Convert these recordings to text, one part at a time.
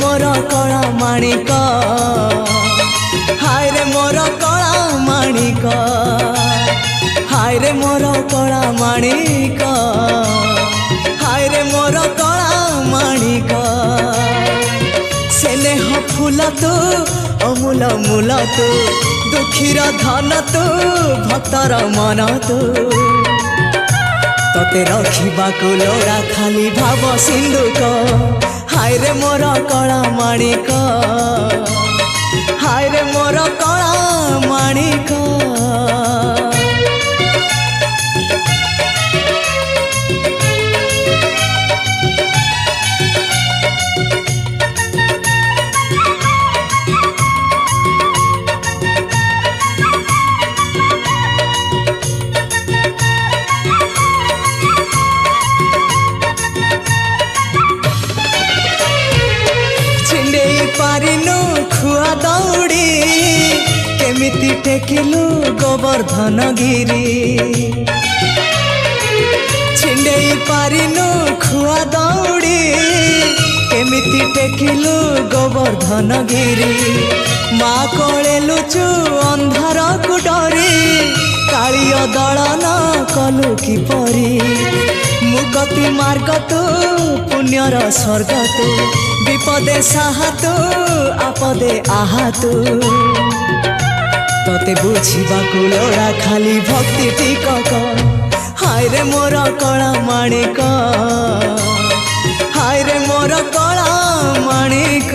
मोर कला माणिक हाय रे मोर कला माणिक हाय रे मोर कला माणिक हाय रे मोर कला माणिक स्नेह फूल तू अमूल मूल तू दुखीर धन तू भक्तर मन तू तते रखिबाकु लोड़ा खाली भाव सिंधुक हाय रे मोर कला माणिक हाय रे मोर कला माणिक पारिनु खुआ दौड़ी केमिति टेकिलु गोवर्धन गिरी छिंडेई पारिनु खुआ दौड़ी केमिति टेकिलु गोवर्धन गिरी माँ कोले लुचु अंधार को डरी कालिय दलन कलु किपरी मुगति मार्ग तू पुण्यर स्वर्ग तू विपदे साहा तू आपदे आहा तू तते बुझिबाकु लोड़ा खाली भक्ति टिकक हाय रे मोर कला माणिक हाय रे मोर कला माणिक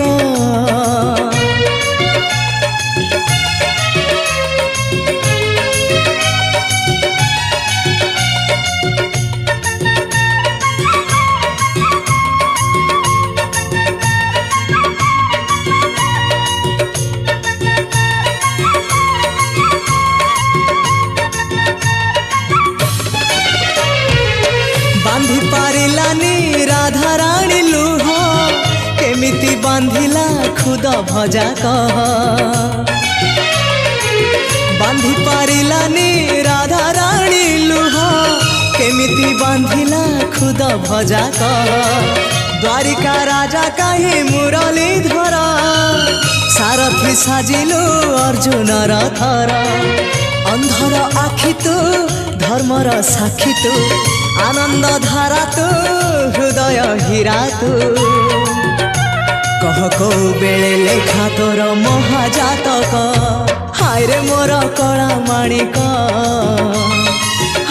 बांधी पारिलानी राधा रानी लुह केमिति बांधिला खुद भजा कह बांधी पारिलानी राधा रानी लुह केमिति बांधिला खुद भजा कह द्वारिका राजा कहीं मुरली धर सारथी साजिलु अर्जुन रथर अंधर आखि तू धर्मर साक्षी तू आनंद धारा तू हृदय हीरा तू कह को बेले लेखा तोर महाजातक हाय रे मोर कला माणिक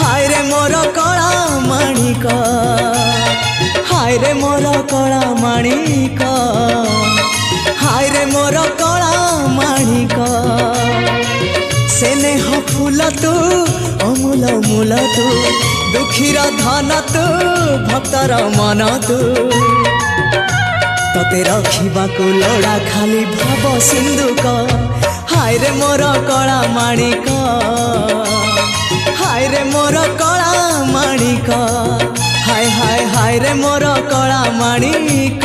हाय रे मोर कला माणिक हाय रे मोर कला माणिक हाय रे मोर कला माणिक स्नेह फूल तू अमूल मूल तू दुखीर धन तू भक्तर मन तू तते रखिबाकु लोड़ा खाली भाव सिंधुक हाय रे मोर कला माणिक हाय रे मोर कला माणिक हाय हाय हाय रे मोर कला माणिक।